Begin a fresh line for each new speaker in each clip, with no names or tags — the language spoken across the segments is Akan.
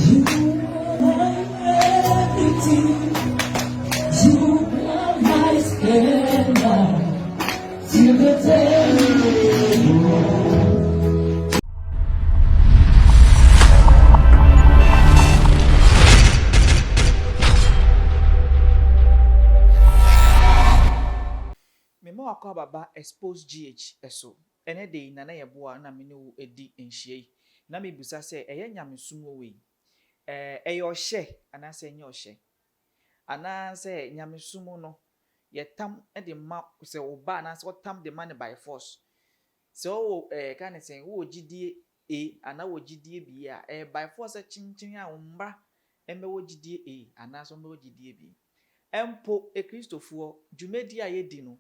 You are everything. You are my splendor. Till the day you are.
Memo akwa baba Xposed GH eso ene de na na yeboa na me ne wo edi enhie na me busa se eye nyamesum wo we eye ohye ana se enye ohye ana se nyamesum no ye tam de ma se wo ba na se wo tam de man by force so kan say wo gidie ana wo gidie bi a by force chinchin a umbra eme wo gidie ana so me wo gidie bi empo Kristofo dwumedi a ye di no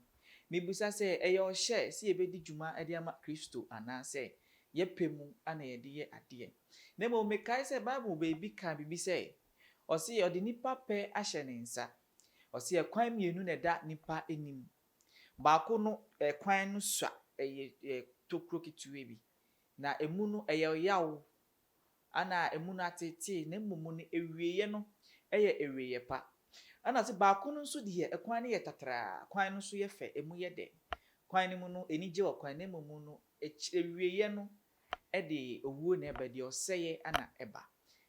mebusa se eyo hye se ebedi dwuma ade ama Kristo ana se ye pemu ana ye de ye ade na mo mekai se Bible baby kan bibi se o se ye ode nipa pe ahye ne nsa o se ye kwan mienu na da nipa enim baako no kwan no swa ye tokro kituwe bi na emu no eye yawo ana emu no atete na mumu no ewieye no ewieye pa ana se baako no nso de ekwan ne ye tatra kwan no so ye fe emu ye de kwan ne mu no enije wo kwan ne mumu no ewieye no de owuo na eba de oseye ana eba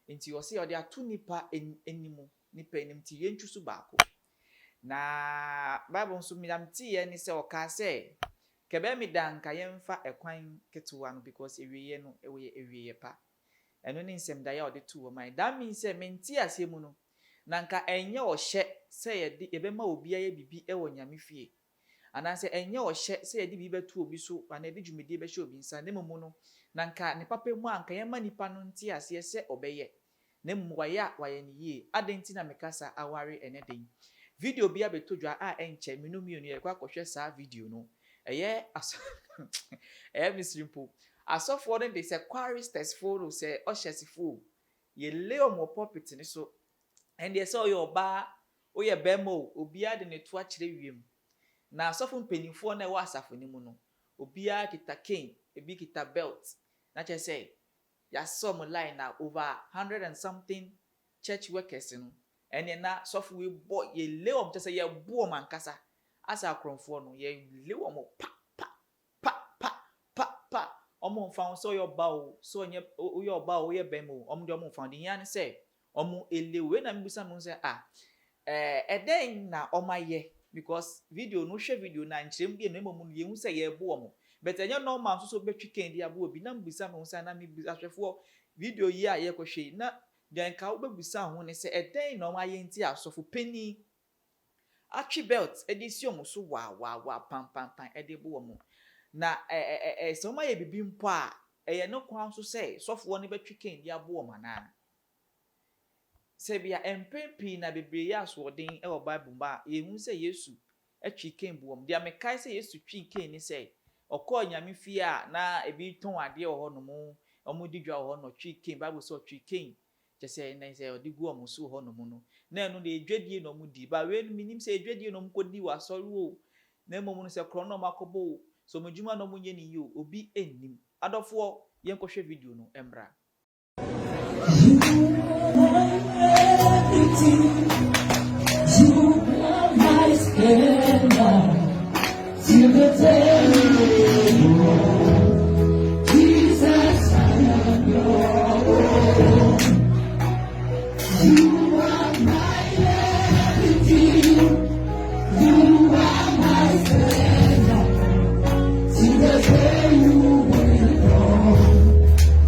enti o se o de ato nipa enimu nipa enim ti ye ntwusu baako na Bible nso midamti ye ni se o ka se kebe mi danka ye mfa ekwan ketewa no because ewieye no ewieye pa eno ni nsem da ya o de to wo man that means say menti asemu no nanka enye ohye se ye de ebema obi aye bibi ewo nyame fie anase enye ohye se ye de bi betu obi so ana de dwumedi be hye obi nsa ne mumu no nanka ne papa mu anka ye ma nipa no nti ase se obeye ne mumu waye ne yie adenti na mekasa aware ene den video bi abetodwa a enche minumi onu ye kwa kohwe sa video no eye misrimpo asofo no de se quaristers photo se ohyesifo ye leo mo pulpit ni so and they saw your ba oye bemo obia de ne to akire wiem na asofo mpenifo na wa asafo ni mu no obia kita cane ebi kita belt na che say ya some line na over 100 and something church workers no and na sofo we boy ye leo mo say ye bo man kasa asa akromfo no ye leo mo pa omo mfa so your ba o so nye your ba o ye bemo omo de omo mfa de yan say omo elewe na mbusa mo say eden na omaye because video no hwe video na nkyerem bi na emamu no yehu say ye bo omo but enye normal so betwi kendi abo obi na mbusa mo say na mbusa hwefo video yi a ye kohwe na den ka obebusa ho ne say eden na omaye nti asofo pani atwi belt edisi omo so wa pam ede bo omo na so omaye bibi mpo a eye no kwan so say sofo ne betwi kendi abo omo na sebia empepi na bebre ya asodin e wo Bible ba yehu se Yesu atwi ken buom dia mekai se Yesu twi ken ni se okọ nyame fie a na ebi ton ade ho no mo omudi dwa ho no twi ken Bible so twi ken je se na se odigu omo so ho no mo no na enu na edwadie no mudi ba we minim se edwadie no mkodi wasori wo na emomu no se kro no makobo so modwuma no munye ni yo obi ennim adofo yenkohwe video no embra.
You are my splendor. Till the day you are. Jesus, I am your own. You are my everything. You are my splendor. Till the day you will come.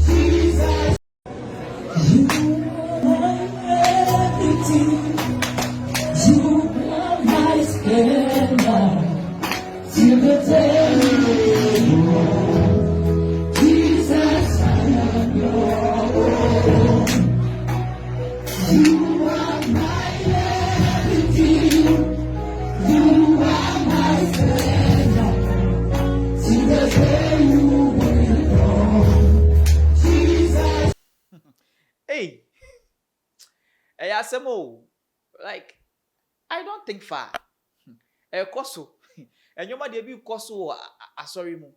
Jesus, you are everything. You are my splendor. Till the day you are. Jesus, I am your own. You are my everything. You are my splendor. Till the day you will come. Jesus.
Hey, asemo like I don't think far koso enyoma de bi koso asori mu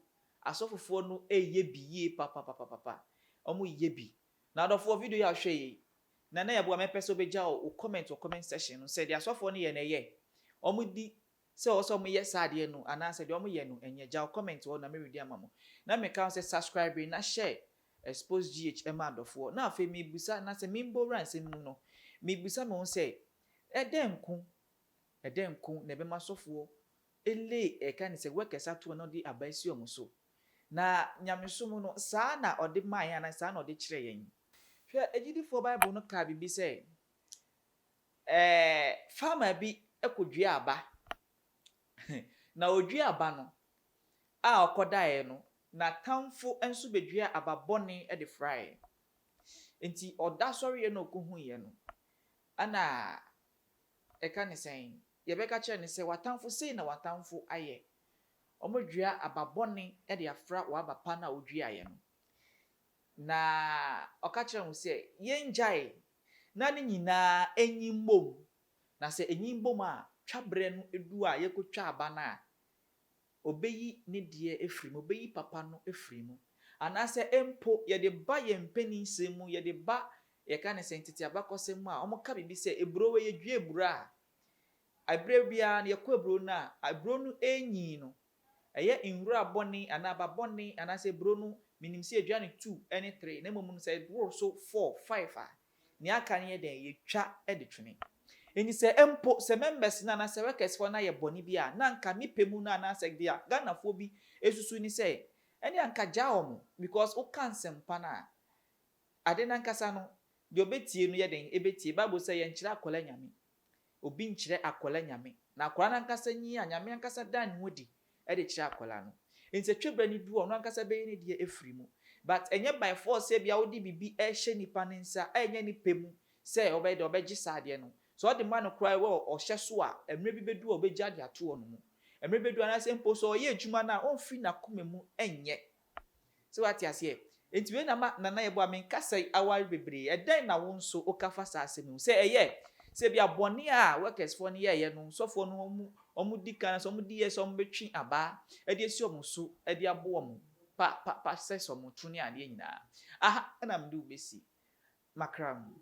asofofo no eye biye papa omo ye bi na adofo video ya hwe na ya bo amepɛ so beja o comment section no say the asofo no ye na ye omudi say also mo ye sade no ana say de omo ye no enye ja comment wo na me read amamo na me ka say subscribe na share Xposed GH ema adofo na afa mi busa na say mimbo ransem mu no mi busa me won say edenku na be masofo ele eka ni say workers ato no di abasi omo so na nyamesom no saa na ode man ya na saa na ode kire yen hwe ejidifo bible no ka bibi say farmer bi ekodua aba na odua aba no a okodae no na tamfo enso bedua aba bone de fry enti oda sori ye no okohu ye no ana eka ni sen ye beka kire ni say watamfo sei na watamfo aye omodua aba bone de afra wa aba pa na odua ye no na oka kire hu say yenjai na ni nyina enyimbom na se enyimbom a twabre no edu a yekotwa aba na obeyi ne de efrim obeyi papa no efrim ana se empo ye de ba ye mpani nsemu ye de ba ye ka ne sentiti abakosem a omoka bibi se eburo we yedua eburo a abre bia na yekọ eburo na aburo no enyi no eye nwura boni ana aba boni ana se eburo no minim se edua ne 2 ene 3 na momum se eburo so 4 5 a ni aka ne de yetwa de twene eni se empo se members na na se workers for na ye boni bia na nka mipemu na na se bia ganafo bi esusu ni se eni anka ja omo because o cancel pa na ade na nkasa no de obetie no ye den ebetie bible say ye nkyira akola nyame obi nkyire akola nyame na akola na nkasa nyi anyame nkasa dan hodi e de kyira akola no eni se twebra ni du ono nkasa be ni de efrimu but enye by force e bia odi bibi e hye nipa nensa enye ni pemu say obede obeji sade no so the man cry well or hyeso a emre bi bedu obeja de ato ono mu emre bedu ana se mpo so ye adwuma na onfri na komemu enye so what you say enti we na ye bo amenkasa awari bebre eden na won so okafa sase mu say eye say bia bone a workers for ne ye no so for no omu dika so omu di ye so omu betwi aba e de esi omu so e de abo omu pa say so omu tuni ade nyina aha na mdu besi makram